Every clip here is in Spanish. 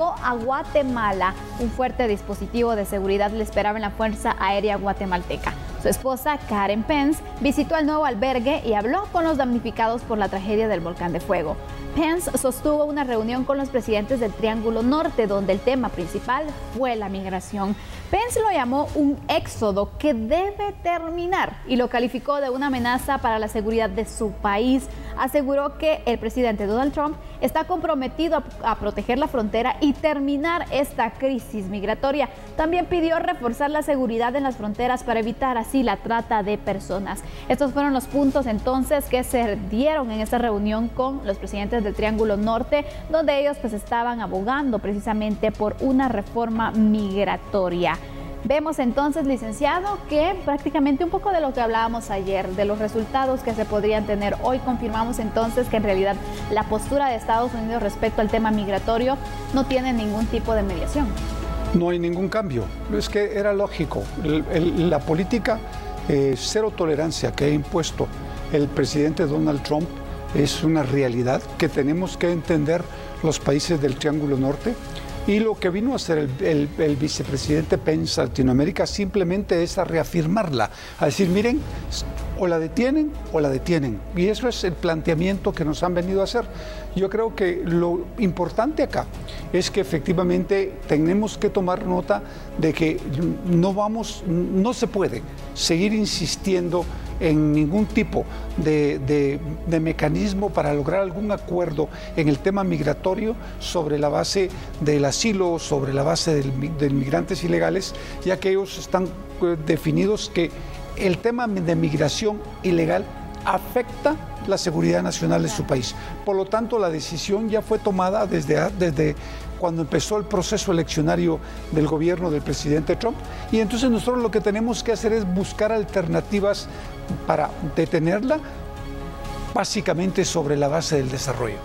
arribó a Guatemala. Un fuerte dispositivo de seguridad le esperaba en la Fuerza Aérea Guatemalteca. Su esposa, Karen Pence, visitó el nuevo albergue y habló con los damnificados por la tragedia del volcán de fuego. Pence sostuvo una reunión con los presidentes del Triángulo Norte, donde el tema principal fue la migración. Pence lo llamó un éxodo que debe terminar y lo calificó de una amenaza para la seguridad de su país. Aseguró que el presidente Donald Trump está comprometido a proteger la frontera y terminar esta crisis migratoria. También pidió reforzar la seguridad en las fronteras para evitar así la trata de personas. Estos fueron los puntos entonces que se dieron en esta reunión con los presidentes del Triángulo Norte, donde ellos pues estaban abogando precisamente por una reforma migratoria. Vemos entonces, licenciado, que prácticamente un poco de lo que hablábamos ayer, de los resultados que se podrían tener hoy, confirmamos entonces que en realidad la postura de Estados Unidos respecto al tema migratorio no tiene ningún tipo de mediación. No hay ningún cambio, es que era lógico. La política cero tolerancia que ha impuesto el presidente Donald Trump es una realidad que tenemos que entender los países del Triángulo Norte. Y lo que vino a hacer el vicepresidente Pence a Latinoamérica simplemente es a reafirmarla, a decir, miren, o la detienen o la detienen. Y eso es el planteamiento que nos han venido a hacer. Yo creo que lo importante acá es que efectivamente tenemos que tomar nota de que no se puede seguir insistiendo en ningún tipo de mecanismo para lograr algún acuerdo en el tema migratorio sobre la base del asilo, sobre la base de migrantes ilegales, ya que ellos están definidos que el tema de migración ilegal afecta la seguridad nacional de su país. Por lo tanto, la decisión ya fue tomada desde cuando empezó el proceso eleccionario del gobierno del presidente Trump, y entonces nosotros lo que tenemos que hacer es buscar alternativas para detenerla, básicamente sobre la base del desarrollo.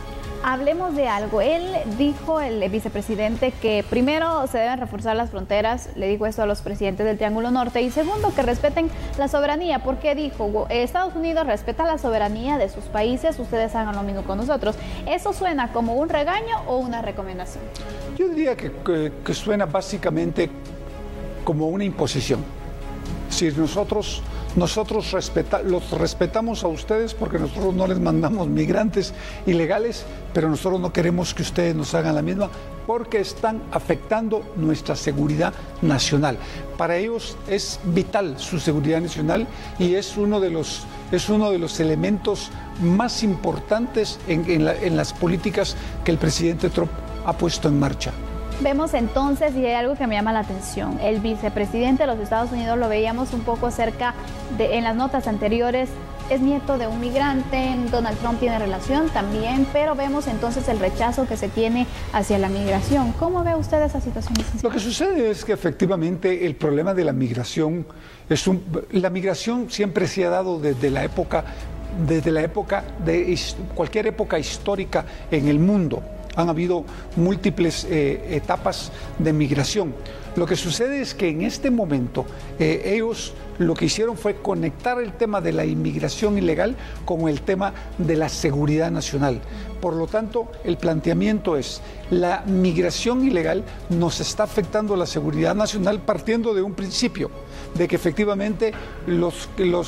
Hablemos de algo. Él dijo, el vicepresidente, que primero se deben reforzar las fronteras, le dijo eso a los presidentes del Triángulo Norte, y segundo, que respeten la soberanía, porque dijo, Estados Unidos respeta la soberanía de sus países, ustedes hagan lo mismo con nosotros. ¿Eso suena como un regaño o una recomendación? Yo diría que suena básicamente como una imposición. Si nosotros los respetamos a ustedes porque nosotros no les mandamos migrantes ilegales, pero nosotros no queremos que ustedes nos hagan la misma porque están afectando nuestra seguridad nacional. Para ellos es vital su seguridad nacional y es uno de los elementos más importantes en las políticas que el presidente Trump ha puesto en marcha. Vemos entonces, y hay algo que me llama la atención, el vicepresidente de los Estados Unidos, lo veíamos un poco en las notas anteriores, es nieto de un migrante, Donald Trump tiene relación también, pero vemos entonces el rechazo que se tiene hacia la migración. ¿Cómo ve usted esa situación? Lo que sucede es que efectivamente el problema de la migración la migración siempre se ha dado desde la época de cualquier época histórica en el mundo. Han habido múltiples etapas de migración. Lo que sucede es que en este momento ellos lo que hicieron fue conectar el tema de la inmigración ilegal con el tema de la seguridad nacional. Por lo tanto, el planteamiento es, la migración ilegal nos está afectando la seguridad nacional partiendo de un principio, de que efectivamente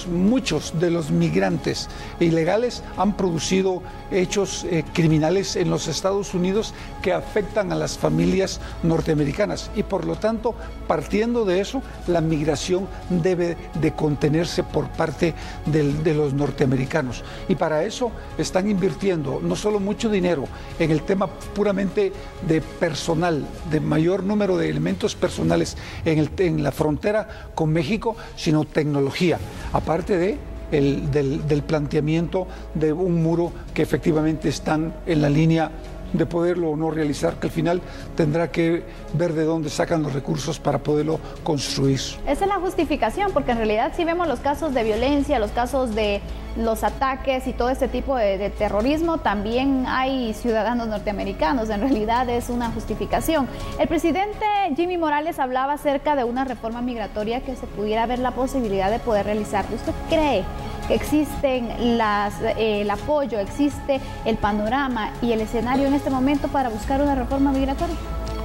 muchos de los migrantes ilegales han producido hechos criminales en los Estados Unidos que afectan a las familias norteamericanas y por lo tanto, partiendo de eso, la migración debe de contenerse por parte de los norteamericanos. Y para eso están invirtiendo no solo mucho dinero en el tema puramente de personal, de mayor número de elementos personales en la frontera con México, sino tecnología, aparte del planteamiento de un muro que efectivamente están en la línea de poderlo o no realizar, que al final tendrá que ver de dónde sacan los recursos para poderlo construir. Esa es la justificación, porque en realidad si vemos los casos de violencia, los casos de los ataques y todo este tipo de terrorismo, también hay ciudadanos norteamericanos, en realidad es una justificación. El presidente Jimmy Morales hablaba acerca de una reforma migratoria que se pudiera ver la posibilidad de poder realizar. ¿Usted cree que existen el apoyo, existe el panorama y el escenario en este momento para buscar una reforma migratoria?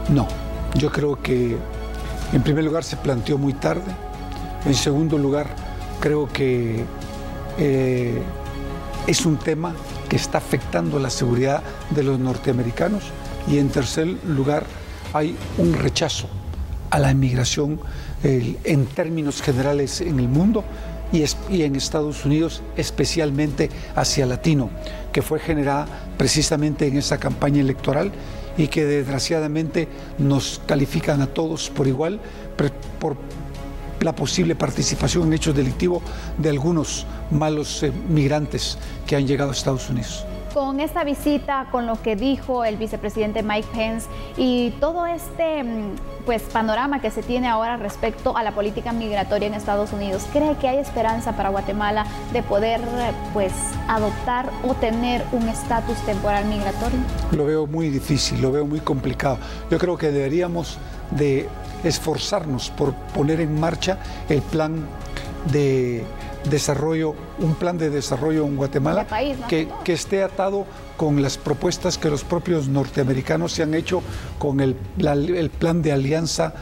No, yo creo que en primer lugar se planteó muy tarde. En segundo lugar, creo que es un tema que está afectando la seguridad de los norteamericanos. Y en tercer lugar, hay un rechazo a la inmigración en términos generales en el mundo y en Estados Unidos, especialmente hacia latino, que fue generada precisamente en esa campaña electoral y que desgraciadamente nos califican a todos por igual por la posible participación en hechos delictivos de algunos malos migrantes que han llegado a Estados Unidos. Con esta visita, con lo que dijo el vicepresidente Mike Pence y todo este panorama que se tiene ahora respecto a la política migratoria en Estados Unidos, ¿cree que hay esperanza para Guatemala de poder adoptar o tener un estatus temporal migratorio? Lo veo muy difícil, lo veo muy complicado. Yo creo que deberíamos de esforzarnos por poner en marcha el plan de desarrollo, un plan de desarrollo en Guatemala que esté atado con las propuestas que los propios norteamericanos se han hecho con el plan de alianza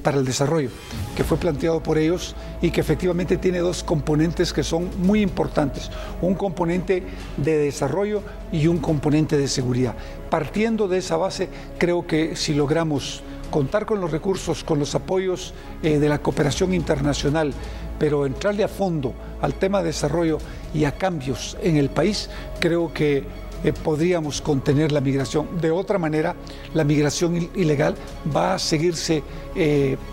para el desarrollo, que fue planteado por ellos y que efectivamente tiene dos componentes que son muy importantes, un componente de desarrollo y un componente de seguridad. Partiendo de esa base, creo que si logramos contar con los recursos, con los apoyos de la cooperación internacional, pero entrarle a fondo al tema de desarrollo y a cambios en el país, creo que podríamos contener la migración. De otra manera, la migración ilegal va a seguirse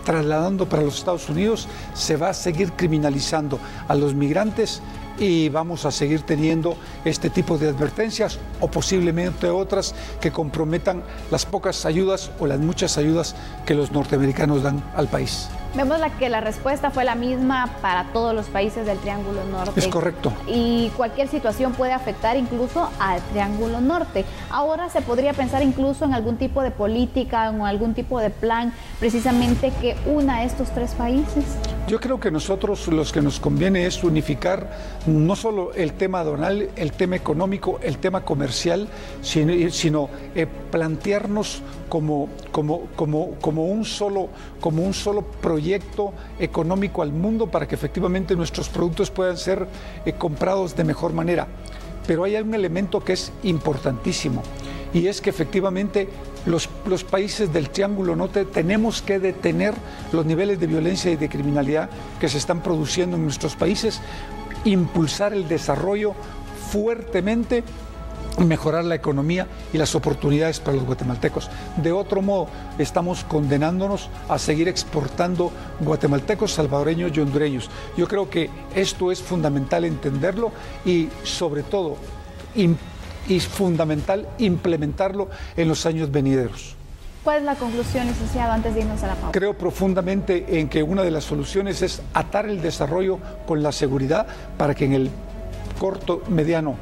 trasladando para los Estados Unidos, se va a seguir criminalizando a los migrantes y vamos a seguir teniendo este tipo de advertencias o posiblemente otras que comprometan las pocas ayudas o las muchas ayudas que los norteamericanos dan al país. Vemos que la respuesta fue la misma para todos los países del Triángulo Norte. Es correcto. Y cualquier situación puede afectar incluso al Triángulo Norte. Ahora se podría pensar incluso en algún tipo de política o algún tipo de plan precisamente que una a estos tres países. Yo creo que nosotros los que nos conviene es unificar no solo el tema aduanal, el tema económico, el tema comercial, sino plantearnos como un solo proyecto económico al mundo para que efectivamente nuestros productos puedan ser comprados de mejor manera. Pero hay un elemento que es importantísimo y es que efectivamente los países del Triángulo Norte tenemos que detener los niveles de violencia y de criminalidad que se están produciendo en nuestros países, impulsar el desarrollo fuertemente, mejorar la economía y las oportunidades para los guatemaltecos. De otro modo, estamos condenándonos a seguir exportando guatemaltecos, salvadoreños y hondureños. Yo creo que esto es fundamental entenderlo y sobre todo es fundamental implementarlo en los años venideros. ¿Cuál es la conclusión, licenciado, antes de irnos a la pausa? Creo profundamente en que una de las soluciones es atar el desarrollo con la seguridad para que en el corto, mediano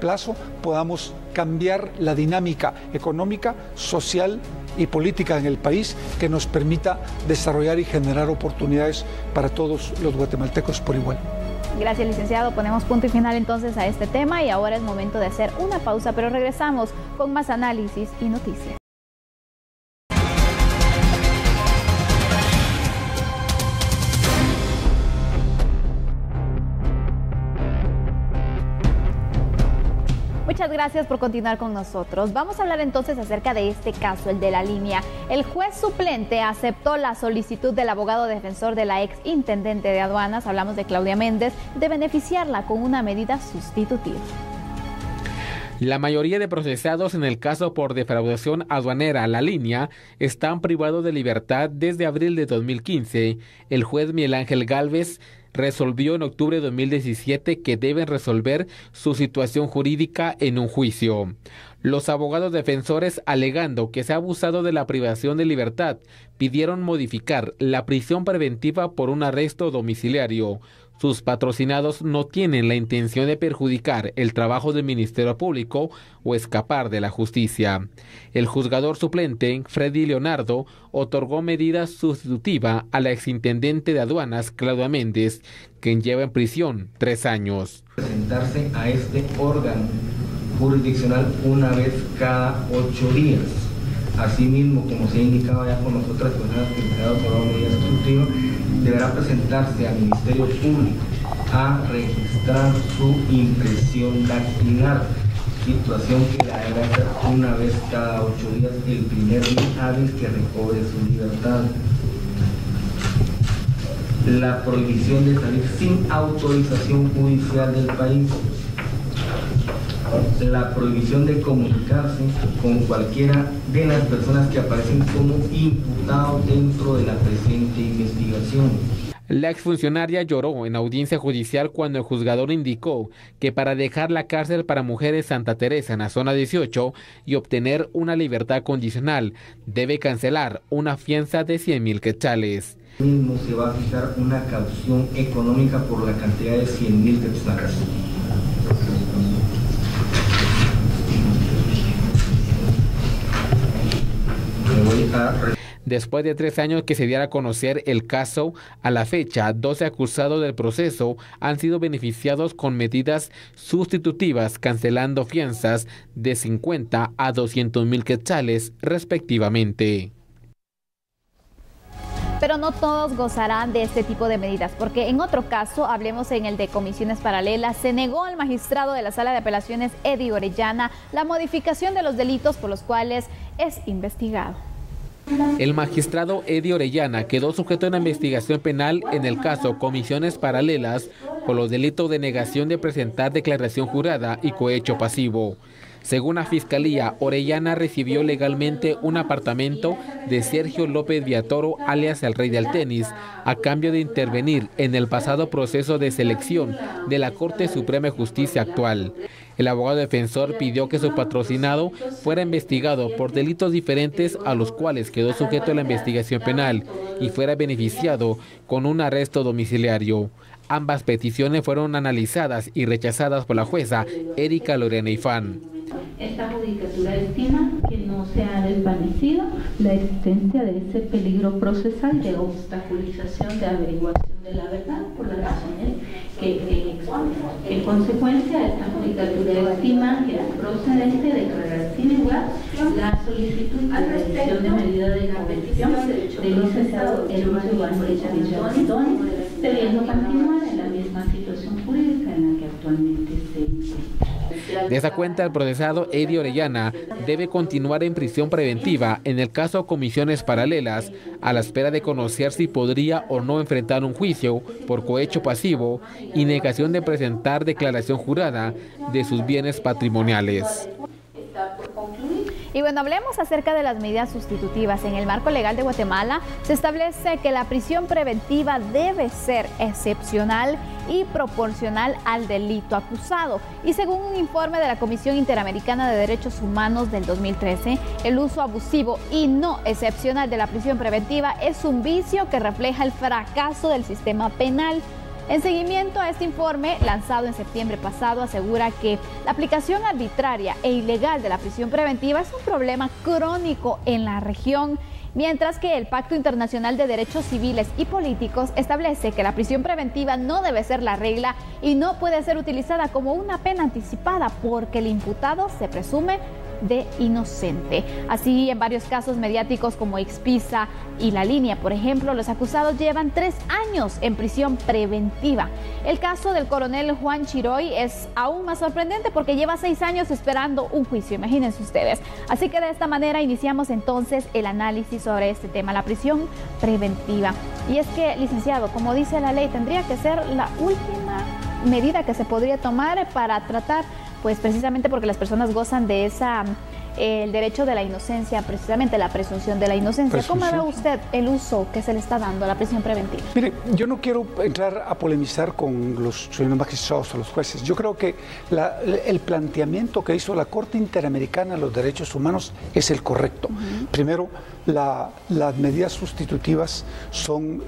plazo podamos cambiar la dinámica económica, social y política en el país que nos permita desarrollar y generar oportunidades para todos los guatemaltecos por igual. Gracias, licenciado. Ponemos punto y final entonces a este tema y ahora es momento de hacer una pausa, pero regresamos con más análisis y noticias. Muchas gracias por continuar con nosotros. Vamos a hablar entonces acerca de este caso, el de la línea. El juez suplente aceptó la solicitud del abogado defensor de la ex intendente de aduanas, hablamos de Claudia Méndez, de beneficiarla con una medida sustitutiva. La mayoría de procesados en el caso por defraudación aduanera La Línea están privados de libertad desde abril de 2015. El juez Miguel Ángel Gálvez resolvió en octubre de 2017 que deben resolver su situación jurídica en un juicio. Los abogados defensores, alegando que se ha abusado de la privación de libertad, pidieron modificar la prisión preventiva por un arresto domiciliario. Sus patrocinados no tienen la intención de perjudicar el trabajo del Ministerio Público o escapar de la justicia. El juzgador suplente, Freddy Leonardo, otorgó medida sustitutiva a la exintendente de aduanas, Claudia Méndez, quien lleva en prisión 3 años. Presentarse a este órgano jurisdiccional una vez cada 8 días. Asimismo, como se ha indicado ya con las otras personas que se han aprobado medidas instructivas, deberá presentarse al Ministerio Público a registrar su impresión dactilar, situación que la debe hacer una vez cada 8 días, el primer día hábil que recobre su libertad. La prohibición de salir sin autorización judicial del país. La prohibición de comunicarse con cualquiera de las personas que aparecen como imputados dentro de la presente investigación. La exfuncionaria lloró en audiencia judicial cuando el juzgador indicó que para dejar la cárcel para mujeres Santa Teresa en la zona 18 y obtener una libertad condicional, debe cancelar una fianza de 100,000 quetzales. Mismo se va a fijar una caución económica por la cantidad de 100,000 quetzales. Después de 3 años que se diera a conocer el caso, a la fecha, 12 acusados del proceso han sido beneficiados con medidas sustitutivas, cancelando fianzas de 50 a 200,000 quetzales, respectivamente. Pero no todos gozarán de este tipo de medidas, porque en otro caso, hablemos en el de comisiones paralelas, se negó al magistrado de la Sala de Apelaciones, Eddie Orellana, la modificación de los delitos por los cuales es investigado. El magistrado Eddie Orellana quedó sujeto a una investigación penal en el caso Comisiones Paralelas por los delitos de negación de presentar declaración jurada y cohecho pasivo. Según la Fiscalía, Orellana recibió legalmente un apartamento de Sergio López Villatoro, alias el Rey del Tenis, a cambio de intervenir en el pasado proceso de selección de la Corte Suprema de Justicia actual. El abogado defensor pidió que su patrocinado fuera investigado por delitos diferentes a los cuales quedó sujeto a la investigación penal y fuera beneficiado con un arresto domiciliario. Ambas peticiones fueron analizadas y rechazadas por la jueza Erika Lorena Ifán. Esta judicatura estima que no se ha desvanecido la existencia de ese peligro procesal de obstaculización de averiguación de la verdad por las razones que expone. En consecuencia, esta judicatura estima que es procedente declarar sin lugar la solicitud de revisión de medida de convención del licenciado Elvis Iván Villantoni, debiendo continuar en la misma situación jurídica en la que actualmente se encuentra. De esa cuenta, el procesado Eddie Orellana debe continuar en prisión preventiva en el caso Comisiones Paralelas, a la espera de conocer si podría o no enfrentar un juicio por cohecho pasivo y negación de presentar declaración jurada de sus bienes patrimoniales. Y bueno, hablemos acerca de las medidas sustitutivas. En el marco legal de Guatemala se establece que la prisión preventiva debe ser excepcional y proporcional al delito acusado. Y según un informe de la Comisión Interamericana de Derechos Humanos del 2013, el uso abusivo y no excepcional de la prisión preventiva es un vicio que refleja el fracaso del sistema penal. En seguimiento a este informe, lanzado en septiembre pasado, asegura que la aplicación arbitraria e ilegal de la prisión preventiva es un problema crónico en la región, mientras que el Pacto Internacional de Derechos Civiles y Políticos establece que la prisión preventiva no debe ser la regla y no puede ser utilizada como una pena anticipada porque el imputado se presume de inocente. Así, en varios casos mediáticos como Expisa y La Línea, por ejemplo, los acusados llevan 3 años en prisión preventiva. El caso del coronel Juan Chiroy es aún más sorprendente porque lleva 6 años esperando un juicio, imagínense ustedes. Así que de esta manera iniciamos entonces el análisis sobre este tema, la prisión preventiva. Y es que, licenciado, como dice la ley, tendría que ser la última medida que se podría tomar para tratar, pues precisamente porque las personas gozan de el derecho de la inocencia, precisamente la presunción de la inocencia. ¿Cómo ve usted el uso que se le está dando a la prisión preventiva? Mire, yo no quiero entrar a polemizar con los magistrados o los jueces. Yo creo que el planteamiento que hizo la Corte Interamericana de los Derechos Humanos es el correcto. Primero, las medidas sustitutivas son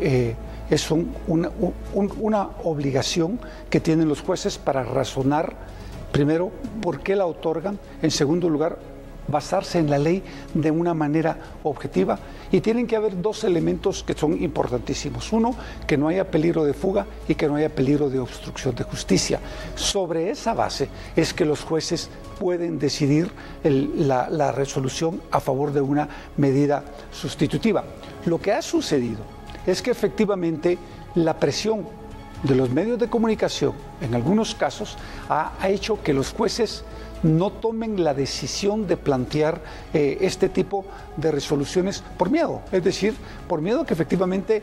una obligación que tienen los jueces para razonar, primero, por qué la otorgan. En segundo lugar, basarse en la ley de una manera objetiva y tienen que haber dos elementos que son importantísimos. Uno, que no haya peligro de fuga y que no haya peligro de obstrucción de justicia. Sobre esa base es que los jueces pueden decidir la resolución a favor de una medida sustitutiva. Lo que ha sucedido es que efectivamente la presión de los medios de comunicación, en algunos casos, ha hecho que los jueces no tomen la decisión de plantear este tipo de resoluciones por miedo. Es decir, por miedo que efectivamente,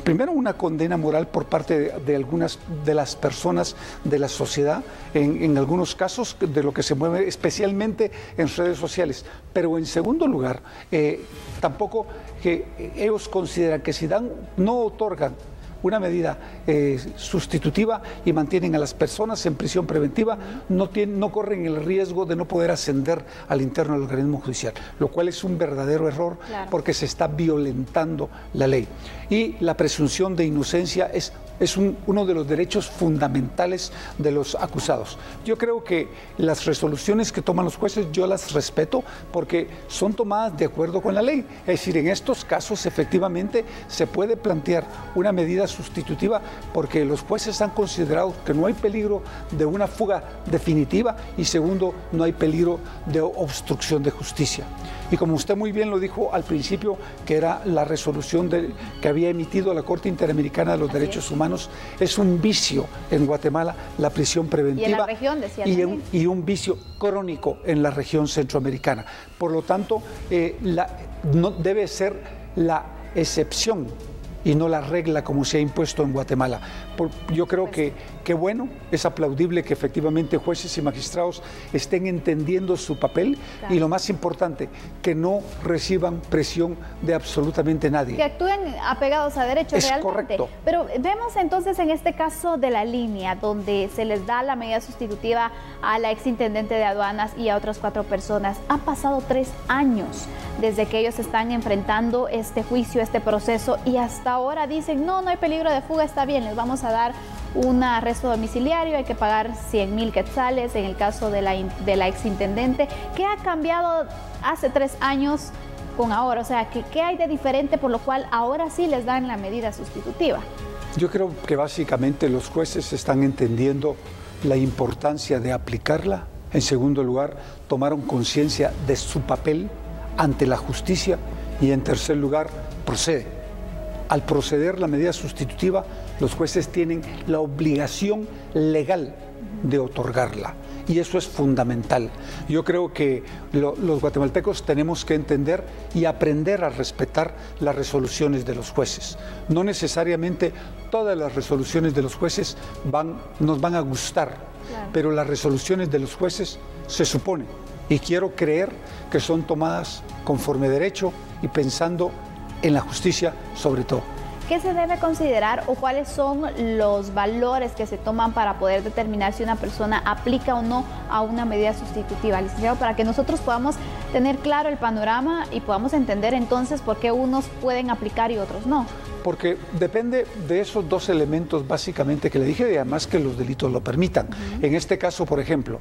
primero una condena moral por parte de algunas de las personas de la sociedad, en algunos casos de lo que se mueve especialmente en redes sociales. Pero en segundo lugar, tampoco que ellos consideran que si no otorgan una medida sustitutiva y mantienen a las personas en prisión preventiva, no corren el riesgo de no poder ascender al interno del organismo judicial, lo cual es un verdadero error, claro, porque se está violentando la ley. Y la presunción de inocencia es uno de los derechos fundamentales de los acusados. Yo creo que las resoluciones que toman los jueces yo las respeto porque son tomadas de acuerdo con la ley. Es decir, en estos casos efectivamente se puede plantear una medida sustitutiva porque los jueces han considerado que no hay peligro de una fuga definitiva y segundo, no hay peligro de obstrucción de justicia. Y como usted muy bien lo dijo al principio, que era la resolución que había emitido la Corte Interamericana de los Derechos Humanos, es un vicio en Guatemala la prisión preventiva. Y en la región, decía y un vicio crónico en la región centroamericana. Por lo tanto, no debe ser la excepción y no la regla como se ha impuesto en Guatemala. Yo creo que bueno, es aplaudible que efectivamente jueces y magistrados estén entendiendo su papel, claro, y lo más importante, que no reciban presión de absolutamente nadie. Que actúen apegados a derechos realmente. Correcto. Pero vemos entonces en este caso de la línea, donde se les da la medida sustitutiva a la exintendente de aduanas y a otras 4 personas. Han pasado 3 años desde que ellos están enfrentando este juicio, este proceso, y hasta ahora dicen, no hay peligro de fuga, está bien, les vamos a dar un arresto domiciliario, hay que pagar 100,000 quetzales en el caso de la exintendente. ¿Qué ha cambiado hace 3 años con ahora? O sea, ¿qué hay de diferente por lo cual ahora sí les dan la medida sustitutiva? Yo creo que básicamente los jueces están entendiendo la importancia de aplicarla. En segundo lugar, tomaron conciencia de su papel ante la justicia y en tercer lugar, procede. Al proceder la medida sustitutiva, los jueces tienen la obligación legal de otorgarla y eso es fundamental. Yo creo que los guatemaltecos tenemos que entender y aprender a respetar las resoluciones de los jueces. No necesariamente todas las resoluciones de los jueces nos van a gustar, claro, pero las resoluciones de los jueces se supone, y quiero creer que son tomadas conforme derecho y pensando en la justicia sobre todo. ¿Qué se debe considerar o cuáles son los valores que se toman para poder determinar si una persona aplica o no a una medida sustitutiva, licenciado, para que nosotros podamos tener claro el panorama y podamos entender entonces por qué unos pueden aplicar y otros no? Porque depende de esos dos elementos básicamente que le dije, y además que los delitos lo permitan. En este caso, por ejemplo,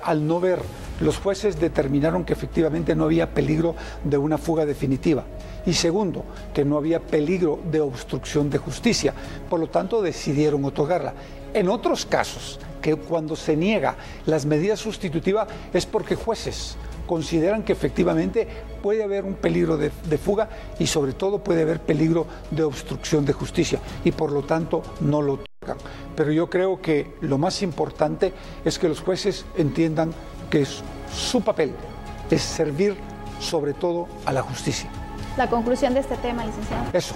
al no ver, los jueces determinaron que efectivamente no había peligro de una fuga definitiva. Y segundo, que no había peligro de obstrucción de justicia. Por lo tanto, decidieron otorgarla. En otros casos, que cuando se niega las medidas sustitutivas es porque jueces consideran que efectivamente puede haber un peligro de fuga y sobre todo puede haber peligro de obstrucción de justicia y por lo tanto no lo otorgan. Pero yo creo que lo más importante es que los jueces entiendan que su papel es servir sobre todo a la justicia. La conclusión de este tema, licenciado. Eso.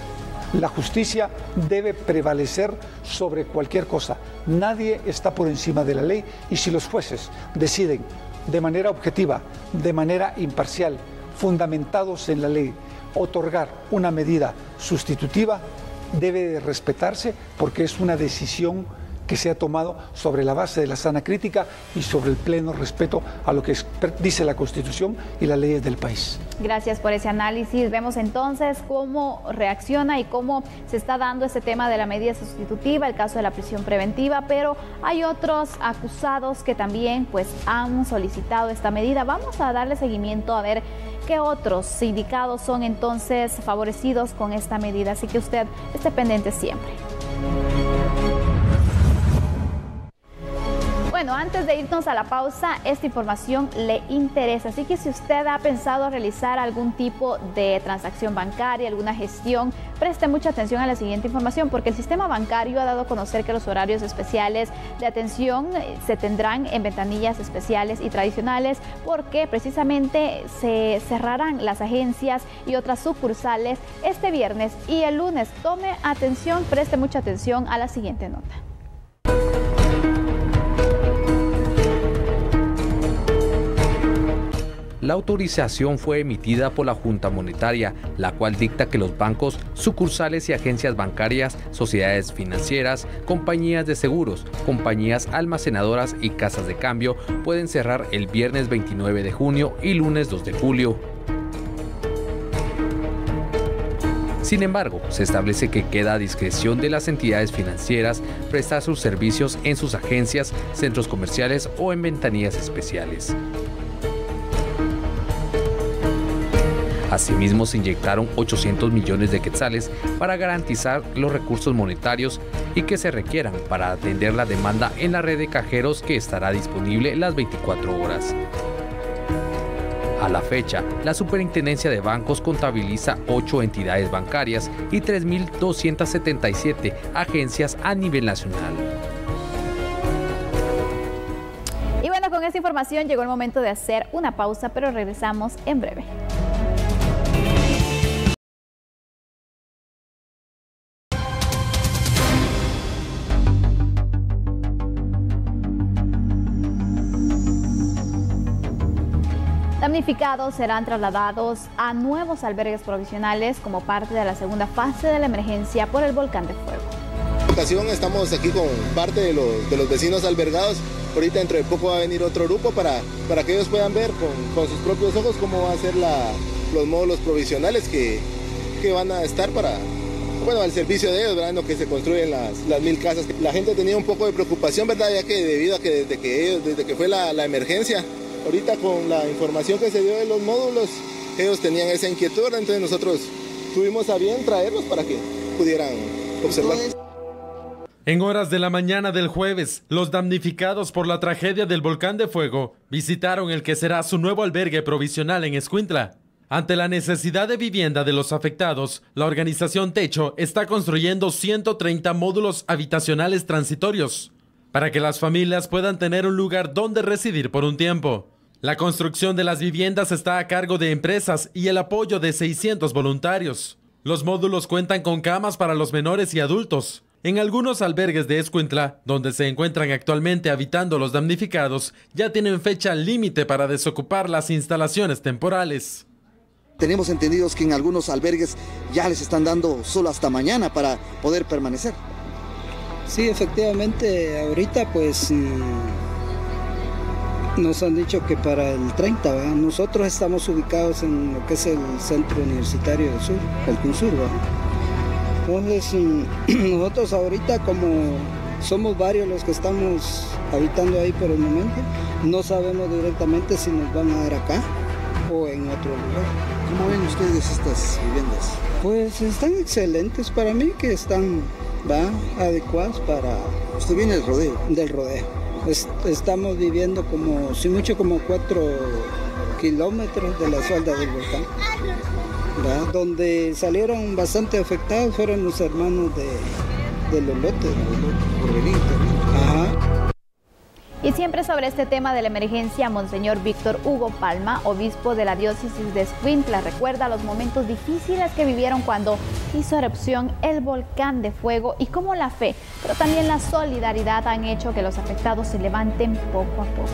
La justicia debe prevalecer sobre cualquier cosa. Nadie está por encima de la ley y si los jueces deciden de manera objetiva, de manera imparcial, fundamentados en la ley, otorgar una medida sustitutiva, debe de respetarse porque es una decisión que se ha tomado sobre la base de la sana crítica y sobre el pleno respeto a lo que dice la Constitución y las leyes del país. Gracias por ese análisis. Vemos entonces cómo reacciona y cómo se está dando este tema de la medida sustitutiva, el caso de la prisión preventiva, pero hay otros acusados que también pues han solicitado esta medida. Vamos a darle seguimiento a ver qué otros sindicados son entonces favorecidos con esta medida, así que usted esté pendiente siempre. Bueno, antes de irnos a la pausa, esta información le interesa, así que si usted ha pensado realizar algún tipo de transacción bancaria, alguna gestión, preste mucha atención a la siguiente información, porque el sistema bancario ha dado a conocer que los horarios especiales de atención se tendrán en ventanillas especiales y tradicionales, porque precisamente se cerrarán las agencias y otras sucursales este viernes y el lunes. Tome atención, preste mucha atención a la siguiente nota. La autorización fue emitida por la Junta Monetaria, la cual dicta que los bancos, sucursales y agencias bancarias, sociedades financieras, compañías de seguros, compañías almacenadoras y casas de cambio pueden cerrar el viernes 29 de junio y lunes 2 de julio. Sin embargo, se establece que queda a discreción de las entidades financieras prestar sus servicios en sus agencias, centros comerciales o en ventanillas especiales. Asimismo, se inyectaron 800 millones de quetzales para garantizar los recursos monetarios y que se requieran para atender la demanda en la red de cajeros que estará disponible las 24 horas. A la fecha, la Superintendencia de Bancos contabiliza 8 entidades bancarias y 3.277 agencias a nivel nacional. Y bueno, con esta información llegó el momento de hacer una pausa, pero regresamos en breve. Damnificados serán trasladados a nuevos albergues provisionales como parte de la segunda fase de la emergencia por el volcán de fuego. En esta ocasión estamos aquí con parte de los vecinos albergados. Ahorita dentro de poco va a venir otro grupo para que ellos puedan ver con sus propios ojos cómo va a ser los módulos provisionales que van a estar para, bueno, al servicio de ellos, ¿verdad? En lo que se construyen las 1000 casas. La gente tenía un poco de preocupación, ¿verdad? Ya que debido a que desde que fue la emergencia, ahorita con la información que se dio de los módulos, ellos tenían esa inquietud, entonces nosotros tuvimos a bien traerlos para que pudieran observar. En horas de la mañana del jueves, los damnificados por la tragedia del volcán de fuego visitaron el que será su nuevo albergue provisional en Escuintla. Ante la necesidad de vivienda de los afectados, la organización Techo está construyendo 130 módulos habitacionales transitorios para que las familias puedan tener un lugar donde residir por un tiempo. La construcción de las viviendas está a cargo de empresas y el apoyo de 600 voluntarios. Los módulos cuentan con camas para los menores y adultos. En algunos albergues de Escuintla, donde se encuentran actualmente habitando los damnificados, ya tienen fecha límite para desocupar las instalaciones temporales. Tenemos entendidos que en algunos albergues ya les están dando solo hasta mañana para poder permanecer. Sí, efectivamente, ahorita pues nos han dicho que para el 30, ¿verdad? Nosotros estamos ubicados en lo que es el Centro Universitario del Sur, el CUNSUR, ¿verdad? Entonces, nosotros ahorita, como somos varios los que estamos habitando ahí por el momento, no sabemos directamente si nos van a dar acá o en otro lugar. ¿Cómo ven ustedes estas viviendas? Pues están excelentes para mí, que están adecuadas para... ¿Usted viene del rodeo? Del rodeo. Estamos viviendo como, si mucho, como 4 kilómetros de la falda del volcán. ¿verdad? Donde salieron bastante afectados fueron los hermanos de Lolote. Por venir también. Ajá. Y siempre sobre este tema de la emergencia, Monseñor Víctor Hugo Palma, obispo de la diócesis de Escuintla, recuerda los momentos difíciles que vivieron cuando hizo erupción el volcán de fuego y cómo la fe, pero también la solidaridad han hecho que los afectados se levanten poco a poco.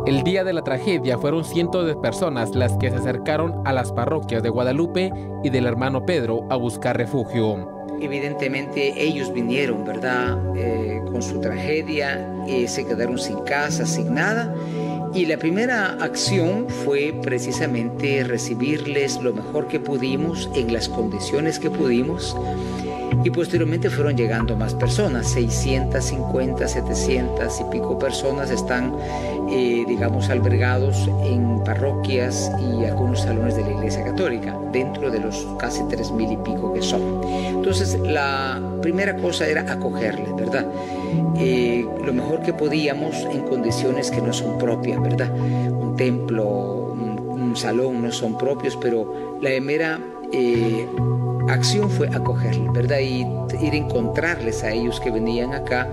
El día de la tragedia fueron cientos de personas las que se acercaron a las parroquias de Guadalupe y del Hermano Pedro a buscar refugio. Evidentemente ellos vinieron, ¿verdad?, con su tragedia, se quedaron sin casa, sin nada. Y la primera acción fue precisamente recibirles lo mejor que pudimos, en las condiciones que pudimos. Y posteriormente fueron llegando más personas, 650, 700 y pico personas están, digamos, albergados en parroquias y algunos salones de la Iglesia Católica, dentro de los casi 3.000 y pico que son. Entonces, la primera cosa era acogerles, ¿verdad? Lo mejor que podíamos en condiciones que no son propias, ¿verdad? Un templo, un salón no son propios, pero la primera acción fue acogerles, ¿verdad? Y ir a encontrarles a ellos que venían acá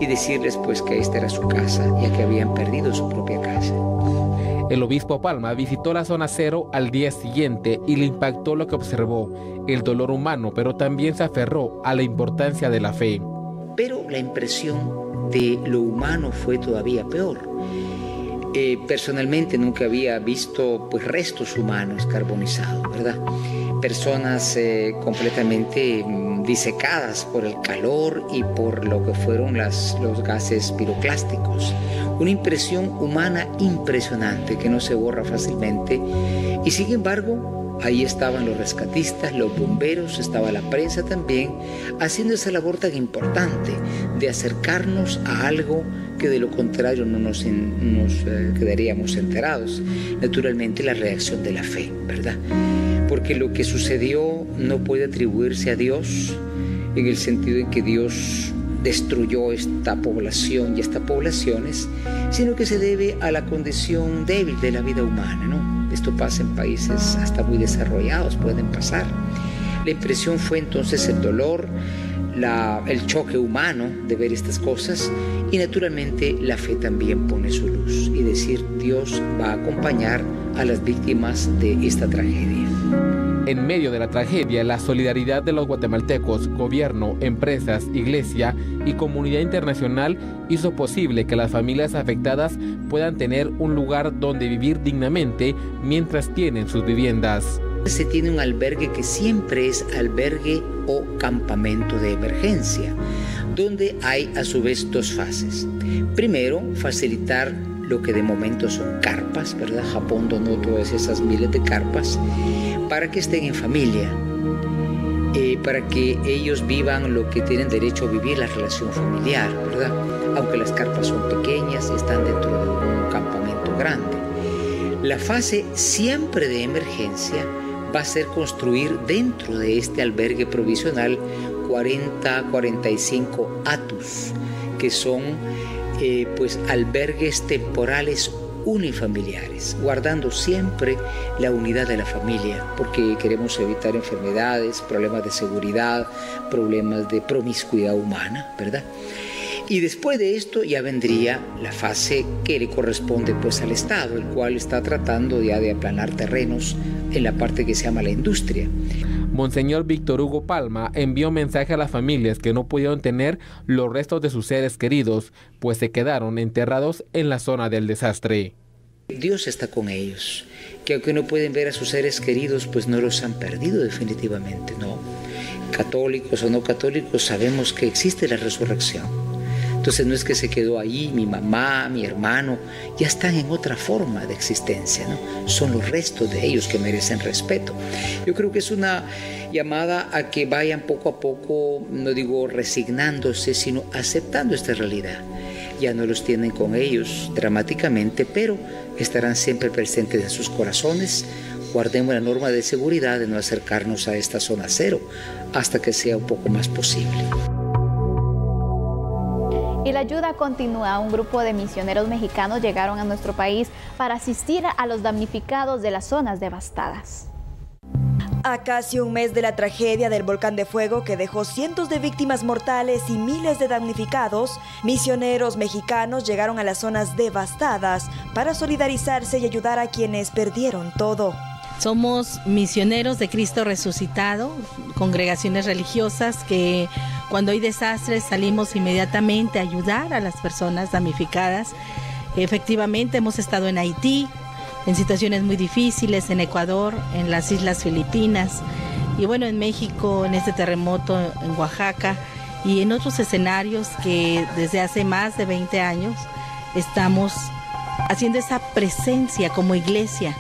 y decirles pues que esta era su casa, ya que habían perdido su propia casa. El obispo Palma visitó la zona cero al día siguiente y le impactó lo que observó, el dolor humano, pero también se aferró a la importancia de la fe. Pero la impresión de lo humano fue todavía peor. Personalmente nunca había visto pues restos humanos carbonizados, ¿verdad? Personas completamente disecadas por el calor y por lo que fueron los gases piroclásticos. Una impresión humana impresionante que no se borra fácilmente. Y sin embargo, ahí estaban los rescatistas, los bomberos, estaba la prensa también, haciendo esa labor tan importante de acercarnos a algo que de lo contrario no nos quedaríamos enterados. Naturalmente la reacción de la fe, ¿verdad? Porque lo que sucedió no puede atribuirse a Dios, en el sentido en que Dios destruyó esta población y estas poblaciones, sino que se debe a la condición débil de la vida humana, ¿no? Esto pasa en países hasta muy desarrollados, pueden pasar. La impresión fue entonces el dolor, el choque humano de ver estas cosas, y naturalmente la fe también pone su luz y decir Dios va a acompañar a las víctimas de esta tragedia. En medio de la tragedia, la solidaridad de los guatemaltecos, gobierno, empresas, iglesia y comunidad internacional hizo posible que las familias afectadas puedan tener un lugar donde vivir dignamente mientras tienen sus viviendas. Se tiene un albergue que siempre es albergue o campamento de emergencia, donde hay a su vez dos fases. Primero, facilitar lo que de momento son carpas, ¿verdad? Japón donó todas esas miles de carpas para que estén en familia, para que ellos vivan lo que tienen derecho a vivir, la relación familiar, ¿verdad? Aunque las carpas son pequeñas, están dentro de un campamento grande. La fase siempre de emergencia va a ser construir dentro de este albergue provisional 40-45 atus, que son pues albergues temporales unifamiliares, guardando siempre la unidad de la familia, porque queremos evitar enfermedades, problemas de seguridad, problemas de promiscuidad humana, ¿verdad? Y después de esto ya vendría la fase que le corresponde pues al Estado, el cual está tratando ya de aplanar terrenos en la parte que se llama la industria. Monseñor Víctor Hugo Palma envió mensaje a las familias que no pudieron tener los restos de sus seres queridos, pues se quedaron enterrados en la zona del desastre. Dios está con ellos, que aunque no pueden ver a sus seres queridos, pues no los han perdido definitivamente, no. Católicos o no católicos, sabemos que existe la resurrección. Entonces no es que se quedó ahí mi mamá, mi hermano, ya están en otra forma de existencia, ¿no? Son los restos de ellos que merecen respeto. Yo creo que es una llamada a que vayan poco a poco, no digo resignándose, sino aceptando esta realidad. Ya no los tienen con ellos dramáticamente, pero estarán siempre presentes en sus corazones. Guardemos la norma de seguridad de no acercarnos a esta zona cero hasta que sea un poco más posible. Y la ayuda continúa. Un grupo de misioneros mexicanos llegaron a nuestro país para asistir a los damnificados de las zonas devastadas. A casi un mes de la tragedia del volcán de fuego que dejó cientos de víctimas mortales y miles de damnificados, misioneros mexicanos llegaron a las zonas devastadas para solidarizarse y ayudar a quienes perdieron todo. Somos misioneros de Cristo resucitado, congregaciones religiosas que cuando hay desastres salimos inmediatamente a ayudar a las personas damnificadas. Efectivamente, hemos estado en Haití, en situaciones muy difíciles, en Ecuador, en las Islas Filipinas, y bueno, en México, en este terremoto, en Oaxaca, y en otros escenarios que desde hace más de 20 años estamos haciendo esa presencia como iglesia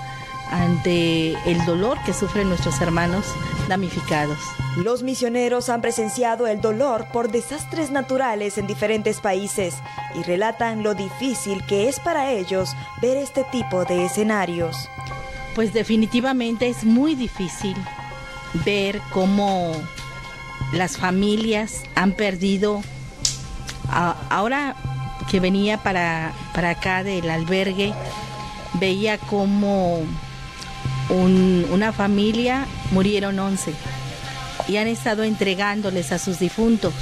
ante el dolor que sufren nuestros hermanos damnificados. Los misioneros han presenciado el dolor por desastres naturales en diferentes países y relatan lo difícil que es para ellos ver este tipo de escenarios. Pues definitivamente es muy difícil ver cómo las familias han perdido. Ahora que venía para acá del albergue, veía como una familia murieron 11 y han estado entregándoles a sus difuntos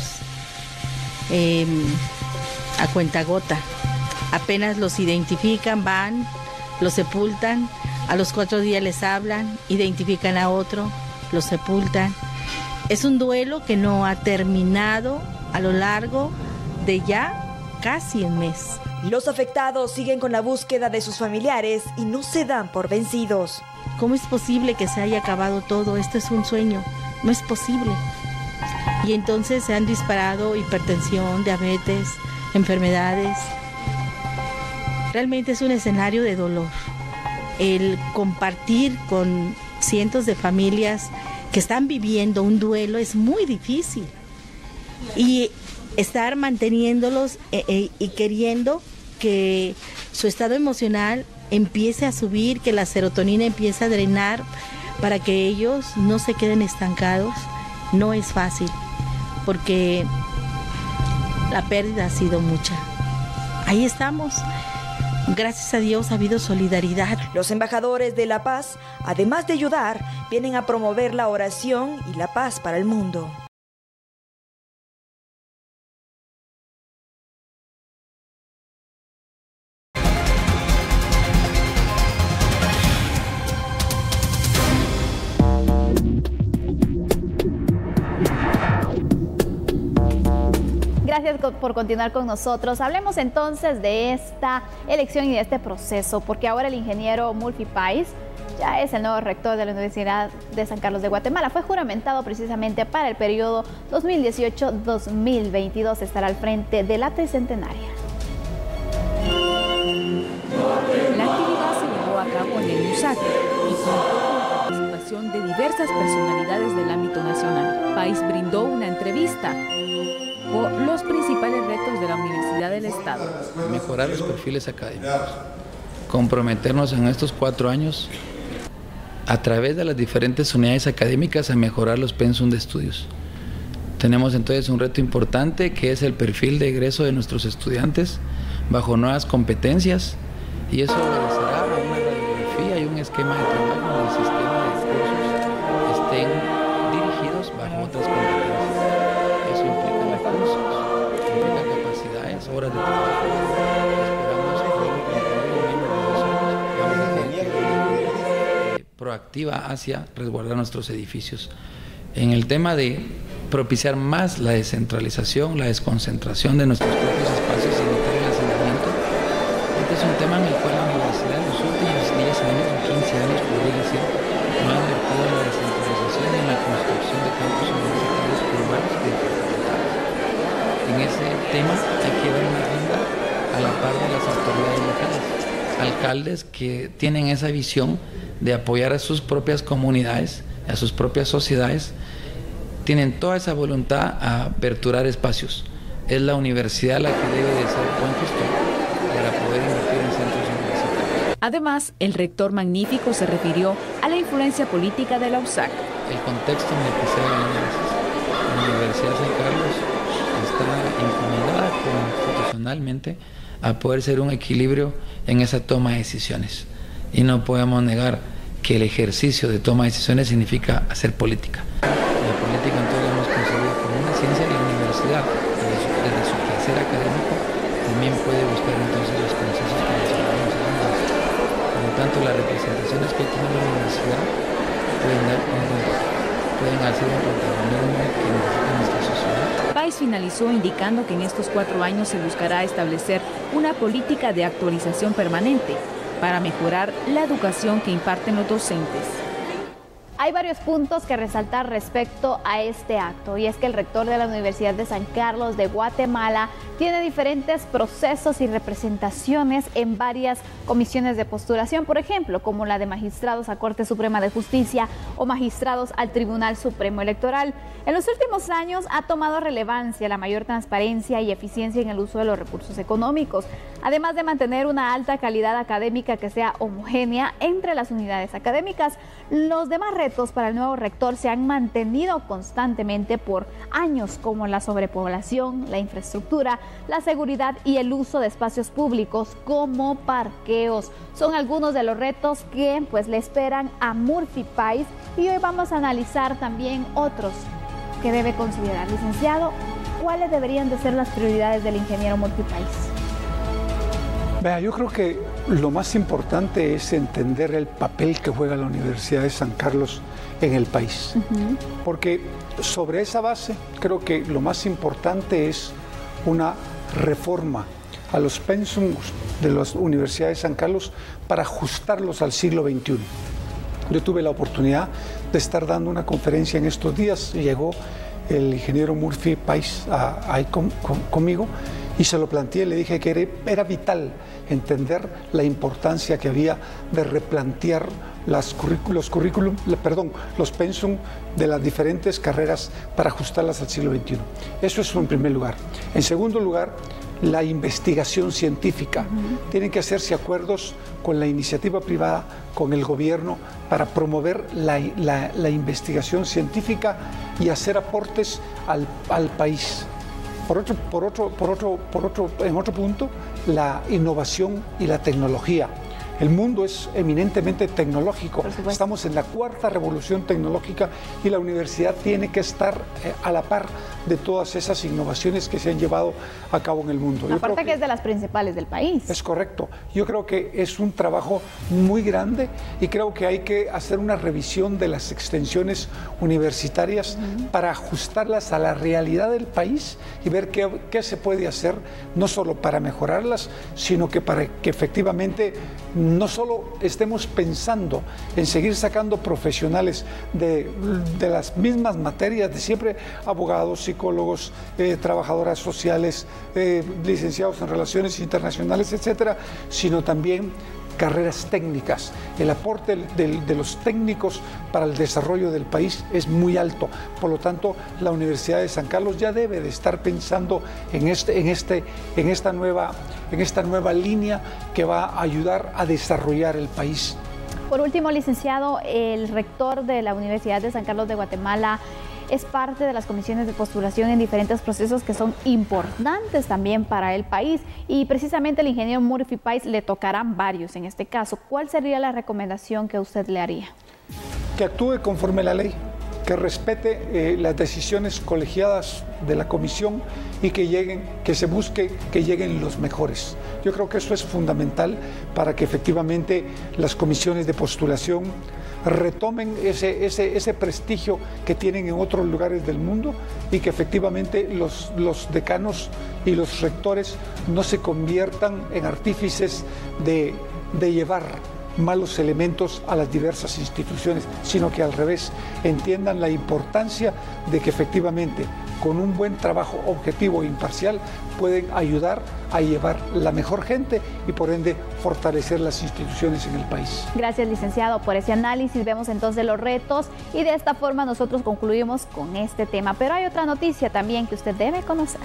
a cuentagota. Apenas los identifican, van, los sepultan, a los 4 días les hablan, identifican a otro, los sepultan. Es un duelo que no ha terminado a lo largo de ya casi un mes. Los afectados siguen con la búsqueda de sus familiares y no se dan por vencidos. ¿Cómo es posible que se haya acabado todo? Esto es un sueño, no es posible. Y entonces se han disparado hipertensión, diabetes, enfermedades. Realmente es un escenario de dolor. El compartir con cientos de familias que están viviendo un duelo es muy difícil. Y estar manteniéndolos y queriendo que su estado emocional empiece a subir, que la serotonina empiece a drenar para que ellos no se queden estancados, no es fácil, porque la pérdida ha sido mucha. Ahí estamos. Gracias a Dios ha habido solidaridad. Los embajadores de la paz, además de ayudar, vienen a promover la oración y la paz para el mundo. Gracias por continuar con nosotros. Hablemos entonces de esta elección y de este proceso, porque ahora el ingeniero Mulfi Pais ya es el nuevo rector de la Universidad de San Carlos de Guatemala. Fue juramentado precisamente para el periodo 2018-2022. Estará al frente de la tricentenaria. La actividad se llevó a cabo en el USAC y contó con la participación de diversas personalidades del ámbito nacional. Pais brindó una entrevista por los principales retos de la Universidad del Estado. Mejorar los perfiles académicos, comprometernos en estos 4 años a través de las diferentes unidades académicas a mejorar los pensum de estudios. Tenemos entonces un reto importante que es el perfil de egreso de nuestros estudiantes bajo nuevas competencias, y eso obedecerá a una radiografía y un esquema de trabajo en el sistema de cursos estén dirigidos bajo otras competencias. Eso implica recursos, implica capacidades, horas de trabajo. Esperamos que proactiva hacia resguardar nuestros edificios. En el tema de propiciar más la descentralización, la desconcentración de nuestros propios espacios y evitar el hacinamiento, este es un tema en el cual la universidad en los últimos 10 años o 15 años, podría decir, no ha invertido en la descentralización y en la construcción de campus universitarios urbanos y departamentales. En ese tema hay que dar una agenda a la par de las autoridades locales, alcaldes que tienen esa visión de apoyar a sus propias comunidades, a sus propias sociedades, tienen toda esa voluntad a aperturar espacios. Es la universidad la que debe de ser buen gestor para poder invertir en centros universitarios. Además, el rector magnífico se refirió a la influencia política de la USAC. El contexto en el que se haga el análisis. La Universidad de San Carlos está encomendada constitucionalmente a poder ser un equilibrio en esa toma de decisiones. Y no podemos negar que el ejercicio de toma de decisiones significa hacer política. La política entonces la hemos concebido como una ciencia, y la universidad, desde su quehacer académico, también puede buscar entonces los consensos que los ciudadanos hagan. Por lo tanto, las representaciones que tiene la universidad pueden hacer un protagonismo que necesita nuestra sociedad. Pais finalizó indicando que en estos 4 años se buscará establecer una política de actualización permanente para mejorar la educación que imparten los docentes. Hay varios puntos que resaltar respecto a este acto, y es que el rector de la Universidad de San Carlos de Guatemala tiene diferentes procesos y representaciones en varias comisiones de postulación, por ejemplo, como la de magistrados a Corte Suprema de Justicia o magistrados al Tribunal Supremo Electoral. En los últimos años ha tomado relevancia la mayor transparencia y eficiencia en el uso de los recursos económicos, además de mantener una alta calidad académica que sea homogénea entre las unidades académicas. Los demás retos para el nuevo rector se han mantenido constantemente por años, como la sobrepoblación, la infraestructura, la seguridad y el uso de espacios públicos como parqueos. Son algunos de los retos que le esperan a Murphy País, y hoy vamos a analizar también otros que debe considerar. Licenciado, ¿cuáles deberían de ser las prioridades del ingeniero Murphy País? Vea, yo creo que lo más importante es entender el papel que juega la Universidad de San Carlos en el país. Porque sobre esa base creo que lo más importante es una reforma a los pensums de las universidades de San Carlos para ajustarlos al siglo XXI. Yo tuve la oportunidad de estar dando una conferencia en estos días, llegó el ingeniero Murphy País ahí conmigo, y se lo planteé, le dije que era vital entender la importancia que había de replantear los pensum de las diferentes carreras para ajustarlas al siglo XXI. Eso es en primer lugar. En segundo lugar, la investigación científica. Tienen que hacerse acuerdos con la iniciativa privada, con el gobierno, para promover la investigación científica y hacer aportes al país. En otro punto, la innovación y la tecnología. El mundo es eminentemente tecnológico. Estamos en la 4ª revolución tecnológica y la universidad tiene que estar a la par de todas esas innovaciones que se han llevado a cabo en el mundo. Aparte que es de las principales del país. Es correcto. Yo creo que es un trabajo muy grande y creo que hay que hacer una revisión de las extensiones universitarias para ajustarlas a la realidad del país y ver qué se puede hacer, no solo para mejorarlas, sino que para que efectivamente no solo estemos pensando en seguir sacando profesionales de las mismas materias de siempre, abogados, psicólogos, trabajadoras sociales, licenciados en relaciones internacionales, etcétera, sino también carreras técnicas. El aporte de los técnicos para el desarrollo del país es muy alto. Por lo tanto, la Universidad de San Carlos ya debe de estar pensando en esta nueva línea que va a ayudar a desarrollar el país. Por último, licenciado, el rector de la Universidad de San Carlos de Guatemala es parte de las comisiones de postulación en diferentes procesos que son importantes también para el país, y precisamente el ingeniero Murphy País le tocarán varios en este caso. ¿Cuál sería la recomendación que usted le haría? Que actúe conforme a la ley, que respete las decisiones colegiadas de la comisión y que se busque que lleguen los mejores. Yo creo que eso es fundamental para que efectivamente las comisiones de postulación retomen ese prestigio que tienen en otros lugares del mundo y que efectivamente los decanos y los rectores no se conviertan en artífices de llevar malos elementos a las diversas instituciones, sino que al revés, entiendan la importancia de que efectivamente con un buen trabajo objetivo e imparcial pueden ayudar a llevar la mejor gente y por ende fortalecer las instituciones en el país. Gracias, licenciado, por ese análisis. Vemos entonces los retos y de esta forma nosotros concluimos con este tema. Pero hay otra noticia también que usted debe conocer.